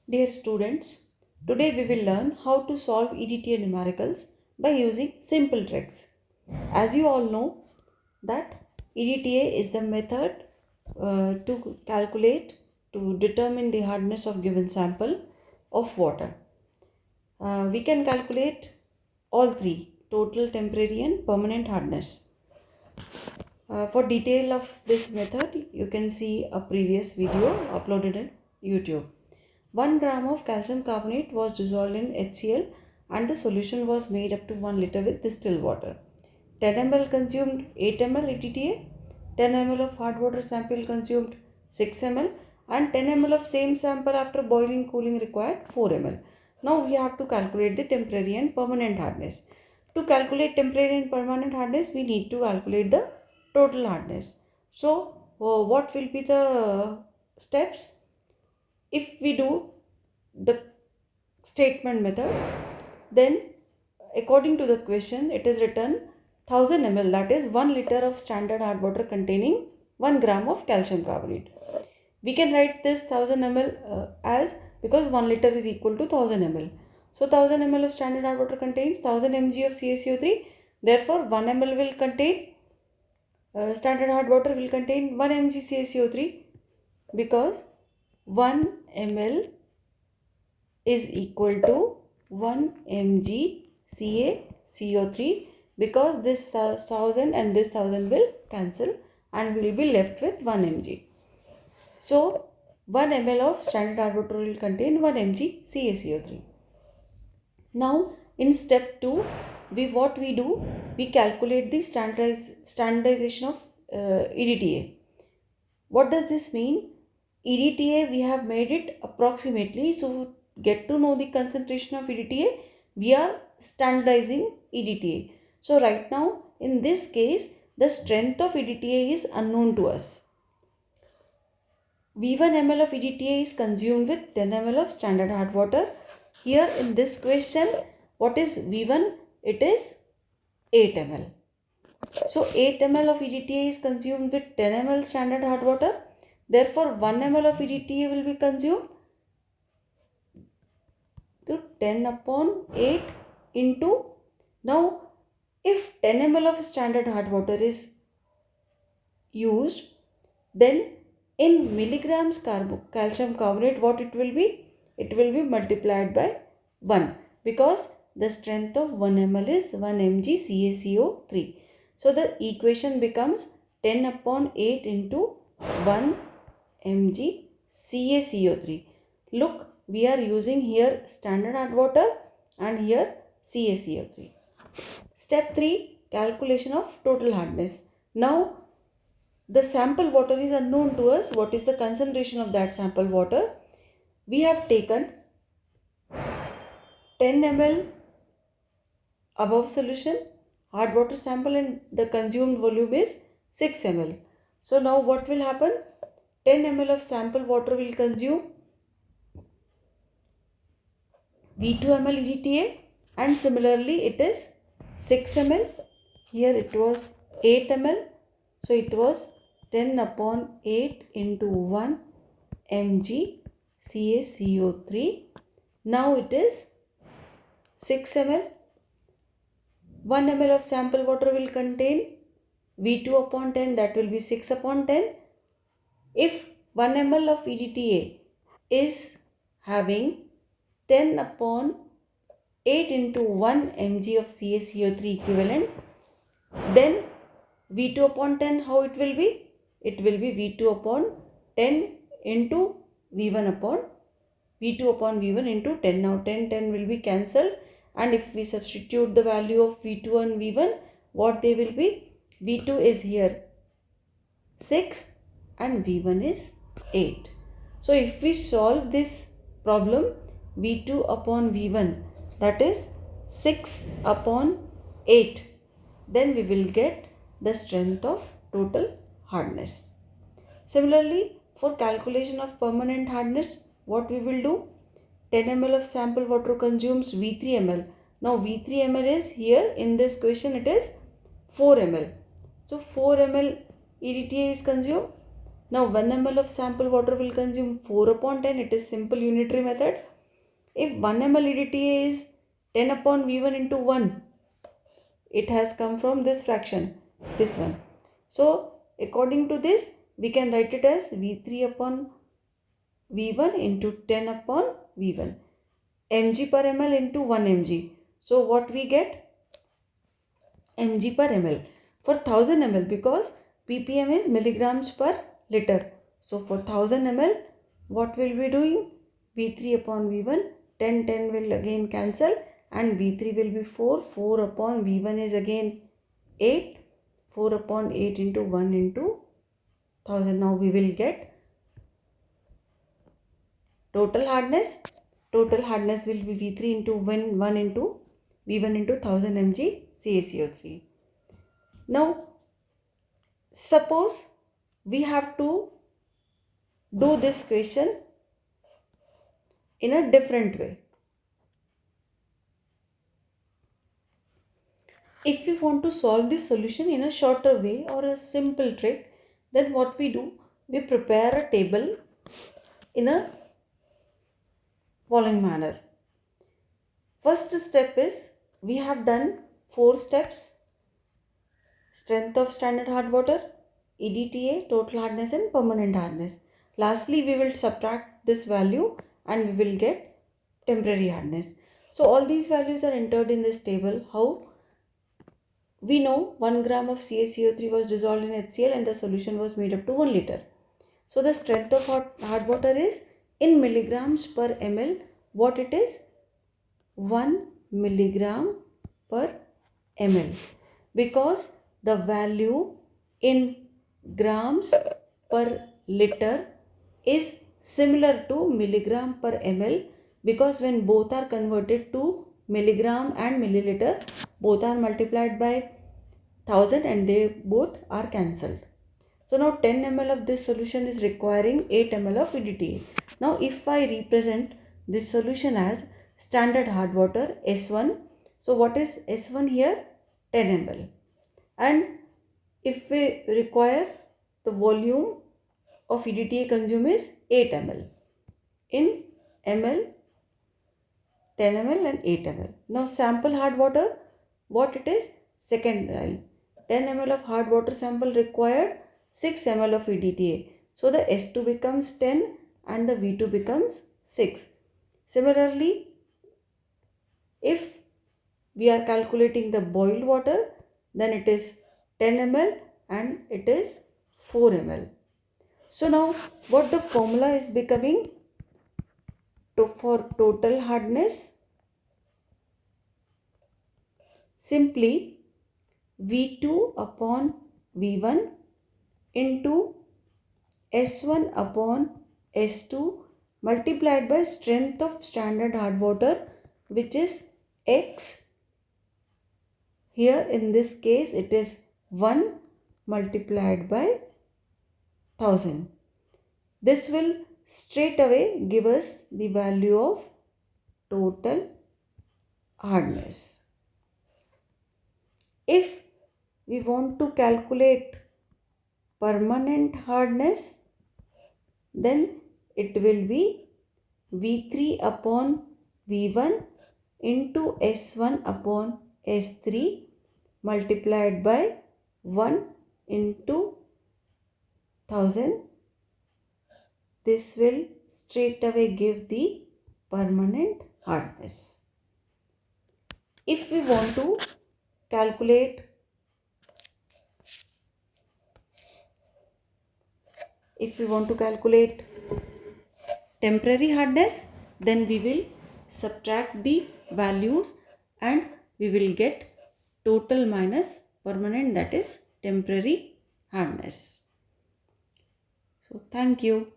Dear students, today we will learn how to solve EDTA numericals by using simple tricks. As you all know that EDTA is the method to calculate, to determine the hardness of given sample of water. We can calculate all three: total, temporary and permanent hardness. For detail of this method, you can see a previous video uploaded on YouTube. 1 gram of calcium carbonate was dissolved in HCl and the solution was made up to 1 liter with distilled water. 10 ml consumed 8 ml EDTA, 10 ml of hard water sample consumed 6 ml and 10 ml of same sample after boiling cooling required 4 ml. Now we have to calculate the temporary and permanent hardness. To calculate temporary and permanent hardness, we need to calculate the total hardness. So what will be the steps? If we do the statement method, then according to the question it is written 1000 ml, that is 1 liter of standard hard water containing 1 gram of calcium carbonate. We can write this 1000 ml as, because 1 liter is equal to 1000 ml. So 1000 ml of standard hard water contains 1000 mg of CaCO3. Therefore 1 ml will contain standard hard water will contain 1 mg CaCO3, because 1 ml is equal to 1 mg CaCO3, because this 1000 and this 1000 will cancel and we will be left with 1 mg. So 1 ml of standard hard water will contain 1 mg CaCO3. Now in step 2, we calculate the standardization of EDTA. What does this mean? EDTA, we have made it approximately. So get to know the concentration of EDTA, we are standardizing EDTA. So right now in this case, the strength of EDTA is unknown to us. V1 ml of EDTA is consumed with 10 ml of standard hard water. Here in this question, what is V1? It is 8 ml. So 8 ml of EDTA is consumed with 10 ml standard hard water. Therefore 1 ml of EDTA will be consumed to 10 upon 8 into, now if 10 ml of standard hard water is used, then in milligrams calcium carbonate, what it will be? It will be multiplied by 1, because the strength of 1 ml is 1 mg CaCO3. So the equation becomes 10 upon 8 into 1 mg CaCO3. Look, we are using here standard hard water and here CaCO3. Step 3, calculation of total hardness. Now the sample water is unknown to us. What is the concentration of that sample water? We have taken 10 ml above solution hard water sample and the consumed volume is 6 ml. So now what will happen? 10 ml of sample water will consume V2 ml EDTA, and similarly it is 6 ml. Here it was 8 ml. So it was 10 upon 8 into 1 mg CaCO3. Now it is 6 ml. 1 ml of sample water will contain V2 upon 10, that will be 6 upon 10. If 1 ml of EDTA is having 10 upon 8 into 1 mg of CaCO3 equivalent, then V2 upon 10, how it will be? It will be V2 upon 10 into V1 upon V2 upon V1 into 10. Now 10 will be cancelled, and if we substitute the value of V2 and V1, what they will be? V2 is here 6 and V1 is 8. So if we solve this problem, V2 upon V1, that is 6 upon 8, then we will get the strength of total hardness. Similarly, for calculation of permanent hardness, what we will do? 10 ml of sample water consumes V3 ml. Now V3 ml is here in this question, it is 4 ml. So 4 ml EDTA is consumed. Now 1 ml of sample water will consume 4 upon 10. It is simple unitary method. If 1 ml EDTA is 10 upon V1 into 1, it has come from this fraction, this one. So according to this, we can write it as V3 upon V1 into 10 upon V1. mg per ml into 1 mg. So what we get? Mg per ml for 1000 ml, because ppm is milligrams per liter. So for 1000 ml, what will be doing? V3 upon V1, 10 will again cancel, and V3 will be 4. 4 upon V1 is again 8. 4 upon 8 into 1 into 1000. Now we will get total hardness. Total hardness will be V3 into 1 into V1 into 1000 mg CaCO3. Now suppose we have to do this question in a different way. If we want to solve this solution in a shorter way or a simple trick, then what we do? We prepare a table in a following manner. First step is, we have done 4 steps: strength of standard hard water, EDTA, total hardness and permanent hardness. Lastly, we will subtract this value and we will get temporary hardness. So all these values are entered in this table. How? We know 1 gram of CaCO3 was dissolved in HCl and the solution was made up to 1 liter. So the strength of hard water is in milligrams per ml. What it is? 1 milligram per ml, because the value in grams per liter is similar to milligram per ml, because when both are converted to milligram and milliliter, both are multiplied by 1000 and they both are cancelled. So now 10 ml of this solution is requiring 8 ml of EDTA. Now if I represent this solution as standard hard water S1, so what is S1 here? 10 ml. And if we require the volume of EDTA consumed is 8 ml. In ml, 10 ml and 8 ml. Now sample hard water, what it is? Second line. 10 ml of hard water sample required 6 ml of EDTA. So the S2 becomes 10 and the V2 becomes 6. Similarly, if we are calculating the boiled water, then it is 10 ml and it is 4 ml. So now what the formula is becoming for total hardness? Simply V2 upon V1 into S1 upon S2 multiplied by strength of standard hard water, which is X. Here in this case it is 1 multiplied by 1000. This will straight away give us the value of total hardness. If we want to calculate permanent hardness, then it will be V3 upon V1 into S1 upon S3 multiplied by 1 into 1000. This will straight away give the permanent hardness. If we want to calculate temporary hardness, then we will subtract the values and we will get total minus permanent, that is temporary hardness. So thank you.